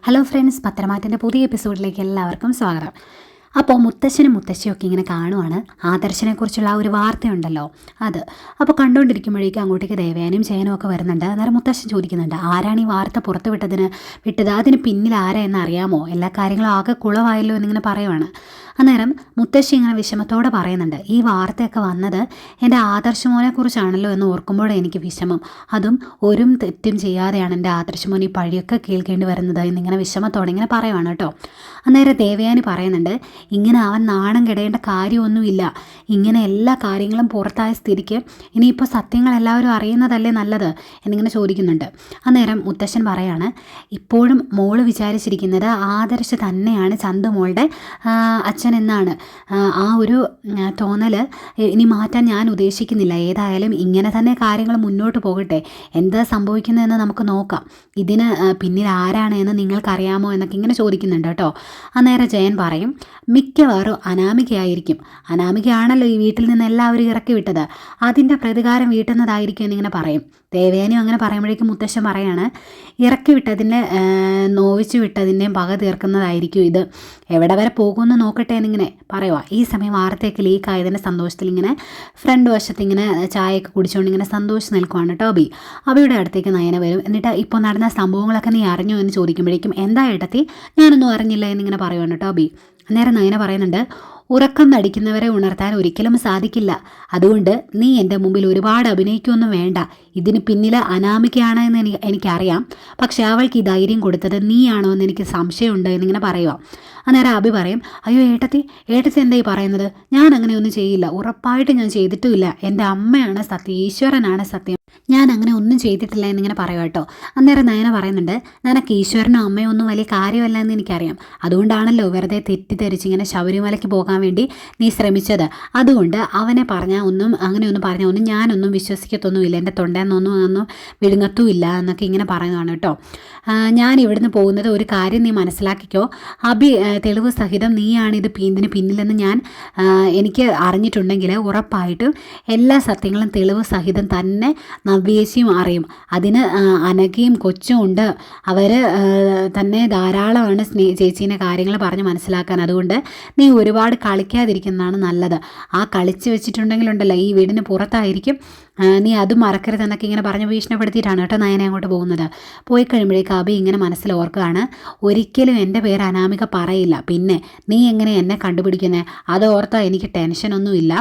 Hello friends, പത്രമാറ്റിൻ്റെ പുതിയ എപ്പിസോഡിലേക്ക് എല്ലാവർക്കും സ്വാഗതം. അപ്പോൾ മുത്തശ്ശനും മുത്തശ്ശിയൊക്കെ ഇങ്ങനെ കാണുവാണ് ആദർശനെക്കുറിച്ചുള്ള ആ ഒരു വാർത്തയുണ്ടല്ലോ അത്. അപ്പോൾ കണ്ടുകൊണ്ടിരിക്കുമ്പോഴേക്കും അങ്ങോട്ടേക്ക് ദേവയാനിയും ജയനും ഒക്കെ വരുന്നുണ്ട്. അന്നേരം മുത്തശ്ശൻ ചോദിക്കുന്നുണ്ട്, ആരാണ് ഈ വാർത്ത പുറത്ത് വിട്ടത്, അതിന് പിന്നിൽ ആരാ എന്ന് അറിയാമോ? എല്ലാ കാര്യങ്ങളും ആകെ കുളമായല്ലോ എന്നിങ്ങനെ പറയുവാണ്. അന്നേരം മുത്തശ്ശി ഇങ്ങനെ വിഷമത്തോടെ പറയുന്നുണ്ട്, ഈ വാർത്തയൊക്കെ വന്നത് എൻ്റെ ആദർശമോനെക്കുറിച്ചാണല്ലോ എന്ന് ഓർക്കുമ്പോഴേ എനിക്ക് വിഷമം. അതും ഒരു തെറ്റും ചെയ്യാതെയാണ് എൻ്റെ ആദർശമോൻ ഈ പഴിയൊക്കെ കേൾക്കേണ്ടി വരുന്നത് എന്നിങ്ങനെ വിഷമത്തോടെ ഇങ്ങനെ പറയുവാണ് കേട്ടോ. അന്നേരം ദേവയാനി പറയുന്നുണ്ട്, ഇങ്ങനെ അവൻ നാണം കെടേണ്ട കാര്യമൊന്നുമില്ല. ഇങ്ങനെ എല്ലാ കാര്യങ്ങളും പുറത്തായ സ്ഥിതിക്ക് ഇനിയിപ്പോൾ സത്യങ്ങൾ എല്ലാവരും അറിയുന്നതല്ലേ നല്ലത് എന്നിങ്ങനെ ചോദിക്കുന്നുണ്ട്. അന്നേരം മുത്തശ്ശൻ പറയാണ്, ഇപ്പോഴും മോള് വിചാരിച്ചിരിക്കുന്നത് ആദർശ് തന്നെയാണ് ചന്തുമോളുടെ അച്ഛൻ എന്നാണ്. ആ ഒരു തോന്നൽ ഇനി മാറ്റാൻ ഞാൻ ഉദ്ദേശിക്കുന്നില്ല. ഏതായാലും ഇങ്ങനെ തന്നെ കാര്യങ്ങൾ മുന്നോട്ട് പോകട്ടെ. എന്താ സംഭവിക്കുന്നതെന്ന് നമുക്ക് നോക്കാം. ഇതിന് പിന്നിൽ ആരാണ് എന്ന് നിങ്ങൾക്കറിയാമോ എന്നൊക്കെ ഇങ്ങനെ ചോദിക്കുന്നുണ്ട് കേട്ടോ. അന്നേരം ജയൻ പറയും, മിക്കവാറും അനാമികയായിരിക്കും. അനാമികയാണല്ലോ ഈ വീട്ടിൽ നിന്ന് എല്ലാവരും ഇറക്കി വിട്ടത്. അതിൻ്റെ പ്രതികാരം വീട്ടുന്നതായിരിക്കും എന്നിങ്ങനെ പറയും. ദേവയാനിയും അങ്ങനെ പറയുമ്പോഴേക്കും മുത്തശ്ശൻ പറയാണ്, ഇറക്കി വിട്ടതിൻ്റെ നോവിച്ചു വിട്ടതിൻ്റെയും പക തീർക്കുന്നതായിരിക്കും ഇത്. എവിടെ വരെ പോകുമെന്ന് നോക്കട്ടെ എന്നിങ്ങനെ പറയുക. ഈ സമയം വാർത്തയൊക്കെ ലീക്കായതിൻ്റെ സന്തോഷത്തിൽ ഇങ്ങനെ ഫ്രണ്ട് വശത്ത് ഇങ്ങനെ ചായയൊക്കെ കുടിച്ചുകൊണ്ട് ഇങ്ങനെ സന്തോഷിച്ച് നിൽക്കുവാണ് ടോബി. അവയുടെ അടുത്തേക്ക് നയന വരും. എന്നിട്ട് ഇപ്പോൾ നടന്ന സംഭവങ്ങളൊക്കെ നീ അറിഞ്ഞോ എന്ന് ചോദിക്കുമ്പോഴേക്കും, എന്താ ഏട്ടത്തി, ഞാനൊന്നും അറിഞ്ഞില്ല എന്നിങ്ങനെ പറയുവാണ് ടോബി. അന്നേരം നയന പറയുന്നുണ്ട്, ഉറക്കം നടിക്കുന്നവരെ ഉണർത്താൻ ഒരിക്കലും സാധിക്കില്ല. അതുകൊണ്ട് നീ എൻ്റെ മുമ്പിൽ ഒരുപാട് അഭിനയിക്കൊന്നും വേണ്ട. ഇതിന് പിന്നിൽ അനാമികയാണ് എന്ന് എനിക്കറിയാം. പക്ഷെ അവൾക്ക് ഈ ധൈര്യം കൊടുത്തത് നീയാണോ എന്ന് എനിക്ക് സംശയമുണ്ട് എന്നിങ്ങനെ പറയുക. അന്നേരം അഭി പറയും, അയ്യോ ഏട്ടത്തി എന്തായി പറയുന്നത്? ഞാൻ അങ്ങനെയൊന്നും ചെയ്യില്ല. ഉറപ്പായിട്ട് ഞാൻ ചെയ്തിട്ടുമില്ല. എൻ്റെ അമ്മയാണ് സത്യം, ഈശ്വരനാണ് സത്യം. ഞാൻ അങ്ങനെ ഒന്നും ചെയ്തിട്ടില്ല എന്നിങ്ങനെ പറയുക കേട്ടോ. അന്നേരം നയന പറയുന്നുണ്ട്, നിനക്ക് ഈശ്വരനോ അമ്മയോ ഒന്നും വലിയ കാര്യമല്ല എന്ന് എനിക്കറിയാം. അതുകൊണ്ടാണല്ലോ വെറുതെ തെറ്റിദ്ധരിച്ച് ഇങ്ങനെ ശബരിമലയ്ക്ക് പോകാൻ വേണ്ടി നീ ശ്രമിച്ചത്. അതുകൊണ്ട് അവനെ പറഞ്ഞാൽ ഒന്നും അങ്ങനെയൊന്നും പറഞ്ഞാൽ ഒന്നും ഞാനൊന്നും വിശ്വസിക്കത്തൊന്നുമില്ല. എൻ്റെ തൊണ്ടയെന്നൊന്നും വിഴുങ്ങത്തുമില്ല എന്നൊക്കെ ഇങ്ങനെ പറയുന്നതാണ് കേട്ടോ. ഞാൻ ഇവിടുന്ന് പോകുന്നത് ഒരു കാര്യം നീ മനസ്സിലാക്കിക്കോ. അഭി തെളിവ് സഹിതം നീയാണ് ഇതിന് പിന്നിലെന്ന് എനിക്ക് അറിഞ്ഞിട്ടുണ്ടെങ്കിൽ ഉറപ്പായിട്ടും എല്ലാ സത്യങ്ങളും തെളിവ് സഹിതം തന്നെ നവ്യേശിയും അറിയും. അതിന് അനഘയും കൊച്ചും ഉണ്ട്. അവർ തന്നെ ധാരാളമാണ് ചേച്ചീനെ കാര്യങ്ങൾ പറഞ്ഞ് മനസ്സിലാക്കാൻ. അതുകൊണ്ട് നീ ഒരുപാട് കളിക്കാതിരിക്കുന്നതാണ് നല്ലത്. ആ കളിച്ച് വെച്ചിട്ടുണ്ടെങ്കിലുണ്ടല്ലോ ഈ വീടിന് പുറത്തായിരിക്കും. നീ അതും മറക്കരുത് എന്നൊക്കെ ഇങ്ങനെ പറഞ്ഞ് ഭീഷണിപ്പെടുത്തിയിട്ടാണ് കേട്ടോ നയനെ അങ്ങോട്ട് പോകുന്നത്. പോയി കഴിയുമ്പോഴേക്ക് അഭി ഇങ്ങനെ മനസ്സിൽ ഓർക്കുകയാണ്, ഒരിക്കലും എൻ്റെ പേര് അനാമിക പറയില്ല. പിന്നെ നീ എങ്ങനെ എന്നെ കണ്ടുപിടിക്കുന്നത്? അത് ഓർത്താൽ എനിക്ക് ടെൻഷനൊന്നുമില്ല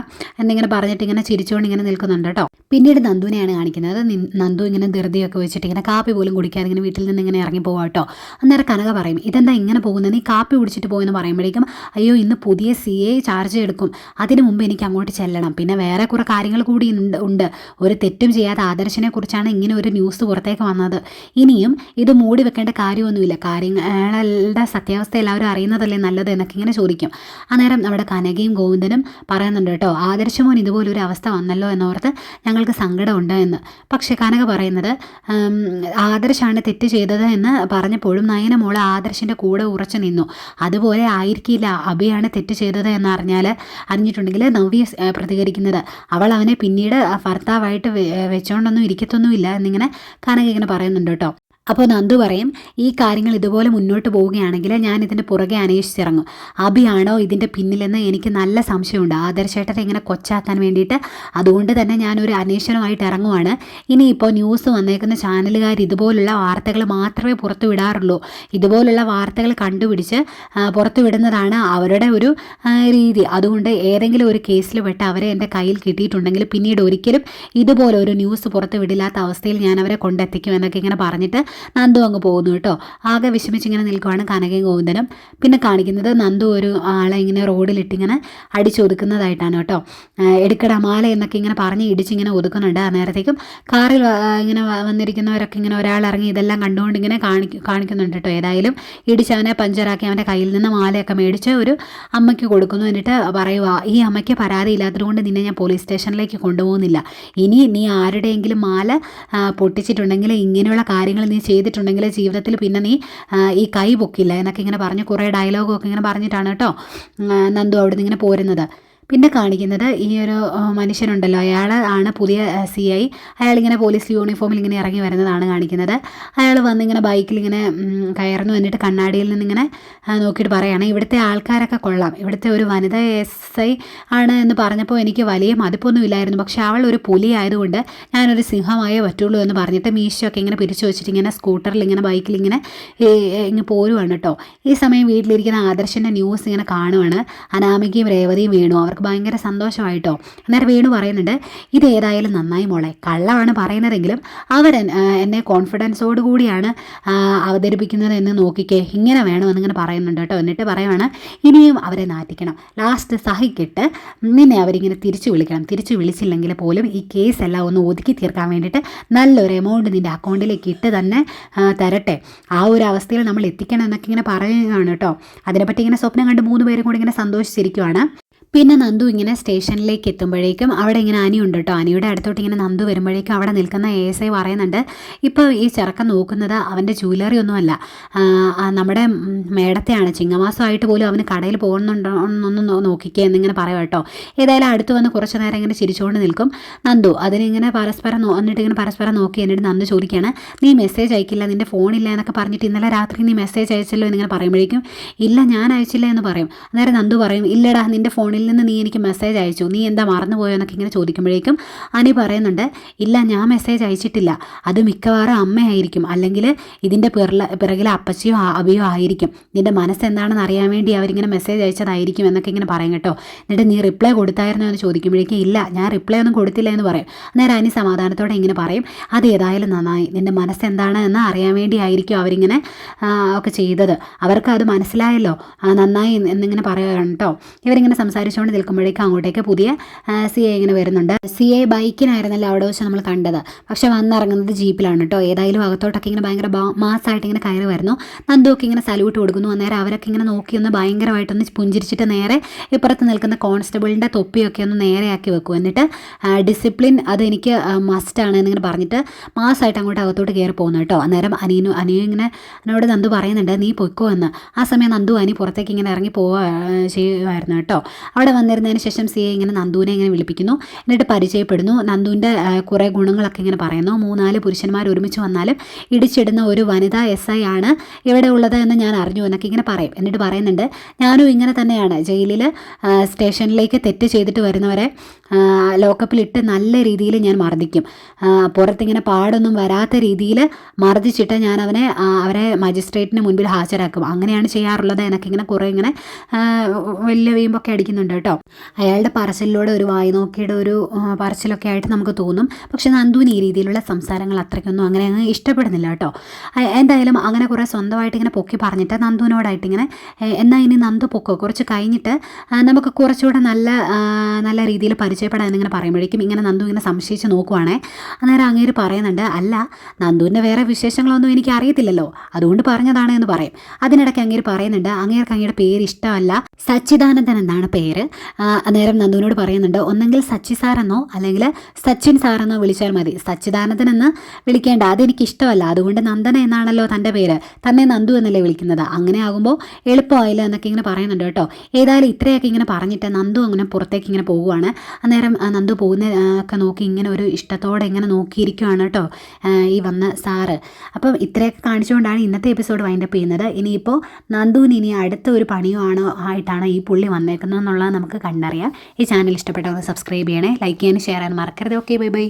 എന്നിങ്ങനെ പറഞ്ഞിട്ട് ഇങ്ങനെ ചിരിച്ചുകൊണ്ട് ഇങ്ങനെ നിൽക്കുന്നുണ്ട് കേട്ടോ. പിന്നീട് നന്ദുവിനെയാണ് കാണിക്കുന്നത്. നന്ദു ഇങ്ങനെ ധൃതിയൊക്കെ വെച്ചിട്ട് ഇങ്ങനെ കാപ്പി പോലും കുടിക്കാതെ ഇങ്ങനെ വീട്ടിൽ നിന്ന് ഇങ്ങനെ ഇറങ്ങി പോവാം കേട്ടോ. അന്നേരം കനക പറയും, ഇതെന്താ ഇങ്ങനെ പോകുന്നത്? നീ കാപ്പി കുടിച്ചിട്ട് പോയെന്ന് പറയുമ്പോഴേക്കും, അയ്യോ ഇന്ന് പുതിയ CA ചാർജ് എടുക്കും, അതിന് മുമ്പ് എനിക്ക് അങ്ങോട്ട് ചെല്ലണം. പിന്നെ വേറെ കുറേ കാര്യങ്ങൾ കൂടി ഉണ്ട്. ഒരു തെറ്റും ചെയ്യാത്ത ആദർശനെ കുറിച്ചാണ് ഇങ്ങനെ ഒരു ന്യൂസ് പുറത്തേക്ക് വന്നത്. ഇനിയും ഇത് മൂടി വെക്കേണ്ട കാര്യമൊന്നുമില്ല. കാര്യങ്ങളുടെ സത്യാവസ്ഥ എല്ലാവരും അറിയുന്നതല്ലേ നല്ലത് എന്നൊക്കെ ഇങ്ങനെ ചോദിക്കും. അന്നേരം അവിടെ കനകയും ഗോവിന്ദനും പറയുന്നുണ്ട് കേട്ടോ, ആദർശമോൻ ഇതുപോലൊരു അവസ്ഥ വന്നല്ലോ എന്നോർത്ത് ഞങ്ങൾക്ക് സങ്കടമുണ്ട് എന്ന്. പക്ഷേ കനക പറയുന്നത്, ആദർശാണ് തെറ്റ് ചെയ്തത് എന്ന് പറഞ്ഞപ്പോഴും നയന മോളെ ആദർശിൻ്റെ കൂടെ ഉറച്ചു നിന്നു. അതുപോലെ ആയിരിക്കില്ല അഭിയാണ് തെറ്റ് ചെയ്തത് അറിഞ്ഞിട്ടുണ്ടെങ്കിൽ നവ്യ പ്രതികരിക്കുന്നത്. അവൾ അവനെ പിന്നീട് ഭർത്താവായിട്ട് വെച്ചോണ്ടൊന്നും ഇരിക്കത്തൊന്നുമില്ല എന്നിങ്ങനെ കനക ഇങ്ങനെ പറയുന്നുണ്ട് കേട്ടോ. അപ്പോൾ നന്ദു പറയും, ഈ കാര്യങ്ങൾ ഇതുപോലെ മുന്നോട്ട് പോവുകയാണെങ്കിൽ ഞാൻ ഇതിൻ്റെ പുറകെ അന്വേഷിച്ചിറങ്ങും. അഭിയാണോ ഇതിൻ്റെ പിന്നിലെന്ന് എനിക്ക് നല്ല സംശയമുണ്ട്, ആദർശേട്ടനെ ഇങ്ങനെ കൊച്ചാക്കാൻ വേണ്ടിയിട്ട്. അതുകൊണ്ട് തന്നെ ഞാനൊരു അന്വേഷണമായിട്ട് ഇറങ്ങുവാണ്. ഇനിയിപ്പോൾ ന്യൂസ് വന്നേക്കുന്ന ചാനലുകാർ ഇതുപോലുള്ള വാർത്തകൾ മാത്രമേ പുറത്തു വിടാറുള്ളൂ. ഇതുപോലുള്ള വാർത്തകൾ കണ്ടുപിടിച്ച് പുറത്തു വിടുന്നതാണ് അവരുടെ ഒരു രീതി. അതുകൊണ്ട് ഏതെങ്കിലും ഒരു കേസിൽ പെട്ട് അവരെ എൻ്റെ കയ്യിൽ കിട്ടിയിട്ടുണ്ടെങ്കിൽ പിന്നീട് ഒരിക്കലും ഇതുപോലെ ഒരു ന്യൂസ് പുറത്തു വിടില്ലാത്ത അവസ്ഥയിൽ ഞാൻ അവരെ കൊണ്ടെത്തിക്കും എന്നൊക്കെ ഇങ്ങനെ പറഞ്ഞിട്ട് നന്ദു അങ്ങ് പോകുന്നു കേട്ടോ. ആകെ വിഷമിച്ചിങ്ങനെ നിൽക്കുവാണ് കനകയും ഗോവിന്ദനും. പിന്നെ കാണിക്കുന്നത് നന്ദു ഒരു ആളെ ഇങ്ങനെ റോഡിലിട്ടിങ്ങനെ അടിച്ചൊതുക്കുന്നതായിട്ടാണ് കേട്ടോ. എടുക്കടാ മാല എന്നൊക്കെ ഇങ്ങനെ പറഞ്ഞ് ഇടിച്ചിങ്ങനെ ഒതുക്കുന്നുണ്ട്. അന്നേരത്തേക്കും കാറിൽ ഇങ്ങനെ വന്നിരിക്കുന്നവരൊക്കെ ഇങ്ങനെ ഒരാൾ ഇറങ്ങി ഇതെല്ലാം കണ്ടുകൊണ്ട് ഇങ്ങനെ കാണിക്കുന്നുണ്ട് കേട്ടോ. ഏതായാലും ഇടിച്ചവനെ പഞ്ചറാക്കി അവൻ്റെ കയ്യിൽ നിന്ന് മാലയൊക്കെ മേടിച്ച് ഒരു അമ്മയ്ക്ക് കൊടുക്കുന്നു. എന്നിട്ട് പറയുക, ഈ അമ്മയ്ക്ക് പരാതി ഇല്ലാത്തതുകൊണ്ട് നിന്നെ ഞാൻ പോലീസ് സ്റ്റേഷനിലേക്ക് കൊണ്ടുപോകുന്നില്ല. ഇനി നീ ആരുടെയെങ്കിലും മാല പൊട്ടിച്ചിട്ടുണ്ടെങ്കിൽ, ഇങ്ങനെയുള്ള കാര്യങ്ങൾ നീ ചെയ്തിട്ടുണ്ടെങ്കിൽ ജീവിതത്തിൽ പിന്നെ നീ ഈ കൈ പൊക്കില്ല എന്നൊക്കെ ഇങ്ങനെ പറഞ്ഞ് കുറേ ഡയലോഗൊക്കെ ഇങ്ങനെ പറഞ്ഞിട്ടാണ് കേട്ടോ നന്ദു അവിടെ നിന്ന് ഇങ്ങനെ പോരുന്നത്. പിന്നെ കാണിക്കുന്നത് ഈ ഒരു മനുഷ്യനുണ്ടല്ലോ, അയാൾ ആണ് പുതിയ CI. അയാളിങ്ങനെ പോലീസ് യൂണിഫോമിൽ ഇങ്ങനെ ഇറങ്ങി വരുന്നതാണ് കാണിക്കുന്നത്. അയാൾ വന്നിങ്ങനെ ബൈക്കിൽ ഇങ്ങനെ കയറുന്നു. എന്നിട്ട് കണ്ണാടിയിൽ നിന്നിങ്ങനെ നോക്കിയിട്ട് പറയുകയാണ്, ഇവിടുത്തെ ആൾക്കാരൊക്കെ കൊള്ളാം, ഇവിടുത്തെ ഒരു വനിത SI ആണ് എന്ന് പറഞ്ഞപ്പോൾ എനിക്ക് വലിയ മതിപ്പൊന്നും ഇല്ലായിരുന്നു, പക്ഷേ അവൾ ഒരു പുലി ആയതുകൊണ്ട് ഞാനൊരു സിംഹമായേ പറ്റുള്ളൂ എന്ന് പറഞ്ഞിട്ട് മീശയൊക്കെ ഇങ്ങനെ പിരിച്ചു വെച്ചിട്ട് ഇങ്ങനെ സ്കൂട്ടറിൽ ഇങ്ങനെ ബൈക്കിൽ ഇങ്ങനെ ഇങ്ങനെ പോരുവാണ് കേട്ടോ. ഈ സമയം വീട്ടിലിരിക്കുന്ന ആദർശൻ്റെ ന്യൂസ് ഇങ്ങനെ കാണുവാണ്. അനാമികയും രേവതിയും വേണു അവർക്ക് ഭയങ്കര സന്തോഷമായിട്ടോ. അന്നേരം വേണു പറയുന്നുണ്ട്, ഇത് ഏതായാലും നന്നായി മോളെ, കള്ളമാണ് പറയുന്നതെങ്കിലും എന്നെ കോൺഫിഡൻസോട് കൂടിയാണ് അവതരിപ്പിക്കുന്നത് എന്ന് നോക്കിക്കേ, ഇങ്ങനെ വേണമെന്നിങ്ങനെ പറയുന്നുണ്ട് കേട്ടോ. എന്നിട്ട് പറയുവാണ്, ഇനിയും അവരെ നാറ്റിക്കണം, ലാസ്റ്റ് സഹിക്കിട്ട് നിന്നെ അവരിങ്ങനെ തിരിച്ചു വിളിക്കണം, തിരിച്ചു വിളിച്ചില്ലെങ്കിൽ പോലും ഈ കേസെല്ലാം ഒന്ന് ഒതുക്കി തീർക്കാൻ വേണ്ടിയിട്ട് നല്ലൊരു എമൗണ്ട് നിൻ്റെ അക്കൗണ്ടിലേക്ക് ഇട്ട് തന്നെ തരട്ടെ, ആ ഒരു അവസ്ഥയിൽ നമ്മൾ എത്തിക്കണം എന്നൊക്കെ ഇങ്ങനെ പറയുകയാണ് കേട്ടോ. അതിനെപ്പറ്റി ഇങ്ങനെ സ്വപ്നം കണ്ട് 3 പേരും കൂടി ഇങ്ങനെ സന്തോഷിച്ചിരിക്കുവാണ്. പിന്നെ നന്ദു ഇങ്ങനെ സ്റ്റേഷനിലേക്ക് എത്തുമ്പോഴേക്കും അവിടെ ഇങ്ങനെ അനിയുണ്ട് കേട്ടോ. അനിയുടെ അടുത്തോട്ട് ഇങ്ങനെ നന്ദു വരുമ്പോഴേക്കും അവിടെ നിൽക്കുന്ന ASI പറയുന്നുണ്ട്, ഇപ്പോൾ ഈ ചെറുക്കൻ നോക്കുന്നത് അവൻ്റെ ജ്വല്ലറി ഒന്നുമല്ല, നമ്മുടെ മേടത്തെയാണ്, ചിങ്ങമാസമായിട്ട് പോലും അവന് കടയിൽ പോകുന്നുണ്ടോ എന്നൊന്ന് നോക്കിക്കുക എന്നിങ്ങനെ പറയാം കേട്ടോ. ഏതായാലും അടുത്ത് വന്ന് കുറച്ച് നേരം ഇങ്ങനെ ചിരിച്ചുകൊണ്ട് നിൽക്കും നന്ദു. അതിനിങ്ങനെ എന്നിട്ട് ഇങ്ങനെ പരസ്പരം നോക്കി. എന്നിട്ട് നന്ദു ചോദിക്കുകയാണ്, നീ മെസ്സേജ് അയക്കില്ല, നിൻ്റെ ഫോണില്ല എന്നൊക്കെ പറഞ്ഞിട്ട് ഇന്നലെ രാത്രി നീ മെസ്സേജ് അയച്ചല്ലോ എന്നിങ്ങനെ പറയുമ്പോഴേക്കും, ഇല്ല ഞാൻ അയച്ചില്ല എന്ന് പറയും. അന്നേരം നന്ദു പറയും, ഇല്ലടാ നിൻ്റെ ഫോണിൽ നിന്ന് നീ എനിക്ക് മെസ്സേജ് അയച്ചു, നീ എന്താ മറന്നുപോയോ എന്നൊക്കെ ഇങ്ങനെ ചോദിക്കുമ്പോഴേക്കും അനി പറയുന്നുണ്ട്, ഇല്ല ഞാൻ മെസ്സേജ് അയച്ചിട്ടില്ല, അത് മിക്കവാറും അമ്മയായിരിക്കും, അല്ലെങ്കിൽ ഇതിൻ്റെ പിറകിലെ അപ്പച്ചിയോ അബിയോ ആയിരിക്കും, നിൻ്റെ മനസ്സെന്താണെന്ന് അറിയാൻ വേണ്ടി അവരിങ്ങനെ മെസ്സേജ് അയച്ചതായിരിക്കും എന്നൊക്കെ ഇങ്ങനെ പറയും കേട്ടോ. എന്നിട്ട് നീ റിപ്ലൈ കൊടുത്തായിരുന്നോ എന്ന് ചോദിക്കുമ്പോഴേക്കും, ഇല്ല ഞാൻ റിപ്ലൈ ഒന്നും കൊടുത്തില്ല എന്ന് പറയും. അന്നേരം അനി സമാധാനത്തോടെ ഇങ്ങനെ പറയും, അത് ഏതായാലും നന്നായി, നിൻ്റെ മനസ്സെന്താണ് എന്ന് അറിയാൻ വേണ്ടി ആയിരിക്കും അവരിങ്ങനെ ഒക്കെ ചെയ്തത്, അവർക്ക് അത് മനസ്സിലായല്ലോ, നന്നായി എന്നിങ്ങനെ പറയുകയാണ് കേട്ടോ. ഇവരിങ്ങനെ സംസാരിച്ചുകൊണ്ട് നിൽക്കുമ്പോഴേക്കും അങ്ങോട്ടേക്ക് പുതിയ CI ഇങ്ങനെ വരുന്നുണ്ട്. CI ബൈക്കിനായിരുന്നല്ലോ അവിടെ വെച്ച് നമ്മൾ കണ്ടത്, പക്ഷെ വന്നിറങ്ങുന്നത് ജീപ്പിലാണ് കേട്ടോ. ഏതായാലും അകത്തോട്ടൊക്കെ ഇങ്ങനെ ഭയങ്കര മാസമായിട്ട് ഇങ്ങനെ കയറി വരുന്നു. നന്ദുവൊക്കെ ഇങ്ങനെ സല്യൂട്ട് കൊടുക്കുന്നു. അന്നേരം അവരൊക്കെ ഇങ്ങനെ നോക്കിയൊന്ന് ഭയങ്കരമായിട്ടൊന്ന് പുഞ്ചിരിച്ചിട്ട് നേരെ ഇപ്പുറത്ത് നിൽക്കുന്ന കോൺസ്റ്റബിളിൻ്റെ തൊപ്പിയൊക്കെ ഒന്ന് നേരെയാക്കി വെക്കും. എന്നിട്ട് ഡിസിപ്ലിൻ അതെനിക്ക് മസ്റ്റാണ് എന്നിങ്ങനെ പറഞ്ഞിട്ട് മാസമായിട്ട് അങ്ങോട്ട് അകത്തോട്ട് കയറി പോകുന്നു കേട്ടോ. അന്നേരം അനിയും ഇങ്ങനെ എന്നോട് നന്ദു പറയുന്നുണ്ട്, നീ പൊയ്ക്കോ എന്ന്. ആ സമയം നന്ദു അനി പുറത്തേക്ക് ഇങ്ങനെ ഇറങ്ങി ചെയ്യുമായിരുന്നു കേട്ടോ. അവിടെ വന്നിരുന്നതിന് ശേഷം CI ഇങ്ങനെ നന്ദുവിനെ ഇങ്ങനെ വിളിപ്പിക്കുന്നു. എന്നിട്ട് പരിചയപ്പെടുന്നു. നന്ദുവിൻ്റെ കുറേ ഗുണങ്ങളൊക്കെ ഇങ്ങനെ പറയുന്നു. 3-4 പുരുഷന്മാർ ഒരുമിച്ച് വന്നാലും ഇടിച്ചിടുന്ന ഒരു വനിതാ SI ആണ് ഇവിടെ ഉള്ളത് എന്ന് ഞാൻ അറിഞ്ഞു എന്നൊക്കെ ഇങ്ങനെ പറയും. എന്നിട്ട് പറയുന്നുണ്ട്, ഞാനും ഇങ്ങനെ തന്നെയാണ്, ജയിലിൽ സ്റ്റേഷനിലേക്ക് തെറ്റ് ചെയ്തിട്ട് വരുന്നവരെ ലോക്കപ്പിലിട്ട് നല്ല രീതിയിൽ ഞാൻ മർദ്ദിക്കും, പുറത്തിങ്ങനെ പാടൊന്നും വരാത്ത രീതിയിൽ മർദ്ദിച്ചിട്ട് ഞാൻ അവരെ മജിസ്ട്രേറ്റിന് മുൻപിൽ ഹാജരാക്കും, അങ്ങനെയാണ് ചെയ്യാറുള്ളത് എന്നൊക്കെ ഇങ്ങനെ കുറേ ഇങ്ങനെ വലിയ വീമ്പൊക്കെ അടിക്കുന്നുണ്ട് കേട്ടോ. അയാളുടെ പറച്ചിലൂടെ ഒരു വായി നോക്കിയുടെ ഒരു പറച്ചിലൊക്കെ ആയിട്ട് നമുക്ക് തോന്നും. പക്ഷെ നന്ദുവിന് ഈ രീതിയിലുള്ള സംസാരങ്ങൾ അത്രയ്ക്കൊന്നും അങ്ങനെ അങ്ങ് ഇഷ്ടപ്പെടുന്നില്ല കേട്ടോ. എന്തായാലും അങ്ങനെ കുറേ സ്വന്തമായിട്ട് ഇങ്ങനെ പൊക്കി പറഞ്ഞിട്ട് നന്ദുവിനോടായിട്ട് ഇങ്ങനെ, എന്നാൽ ഇനി നന്ദു പൊക്കോ, കുറച്ച് കഴിഞ്ഞിട്ട് നമുക്ക് കുറച്ചുകൂടെ നല്ല രീതിയിൽ പരിചയപ്പെടാൻ എന്നിങ്ങനെ പറയുമ്പോഴേക്കും ഇങ്ങനെ നന്ദു ഇങ്ങനെ സംശയിച്ച് നോക്കുവാണേ. അന്നേരം അങ്ങേര് പറയുന്നുണ്ട്, അല്ല നന്ദുവിൻ്റെ വേറെ വിശേഷങ്ങളൊന്നും എനിക്ക് അറിയത്തില്ലല്ലോ, അതുകൊണ്ട് പറഞ്ഞതാണ് എന്ന് പറയും. അതിനിടയ്ക്ക് അങ്ങേര് പറയുന്നുണ്ട്, അങ്ങയുടെ പേര് ഇഷ്ടമല്ല, സച്ചിദാനന്ദൻ എന്നാണ് പേര്. അന്നേരം നന്ദുവിനോട് പറയുന്നുണ്ട്, ഒന്നെങ്കിൽ സച്ചി സാറെന്നോ അല്ലെങ്കിൽ സച്ചിൻ സാറെന്നോ വിളിച്ചാൽ മതി, സച്ചിദാനന്ദൻ എന്ന് വിളിക്കേണ്ട, അതെനിക്കിഷ്ടമല്ല, അതുകൊണ്ട് നന്ദന എന്നാണല്ലോ തൻ്റെ പേര്, തന്നെ നന്ദു എന്നല്ലേ വിളിക്കുന്നത്, അങ്ങനെ ആകുമ്പോൾ എളുപ്പമായില്ല എന്നൊക്കെ ഇങ്ങനെ പറയുന്നുണ്ട് കേട്ടോ. ഏതായാലും ഇത്രയൊക്കെ ഇങ്ങനെ പറഞ്ഞിട്ട് നന്ദു അങ്ങനെ പുറത്തേക്ക് ഇങ്ങനെ പോവുകയാണ്. അന്നേരം നന്ദു പോകുന്ന ഒക്കെ നോക്കി ഇങ്ങനെ ഒരു ഇഷ്ടത്തോടെ ഇങ്ങനെ നോക്കിയിരിക്കുകയാണ് കേട്ടോ ഈ വന്ന സാറ്. അപ്പം ഇത്രയൊക്കെ കാണിച്ചുകൊണ്ടാണ് ഇന്നത്തെ എപ്പിസോഡ് വൈൻഡപ്പ് ചെയ്യുന്നത്. ഇനിയിപ്പോൾ നന്ദുവിന് ഇനി അടുത്ത ഒരു പണിയോ ആയിട്ടാണ് ഈ പുള്ളി വന്നേക്കുന്നത് എന്നുള്ളത് നമുക്ക് കണ്ടറിയാം. ഈ ചാനൽ ഇഷ്ടപ്പെട്ടവർ സബ്സ്ക്രൈബ് ചെയ്യണേ, ലൈക്ക് ചെയ്യാനും ഷെയർ ചെയ്യാനും മറക്കരുത്. Okay, bye bye.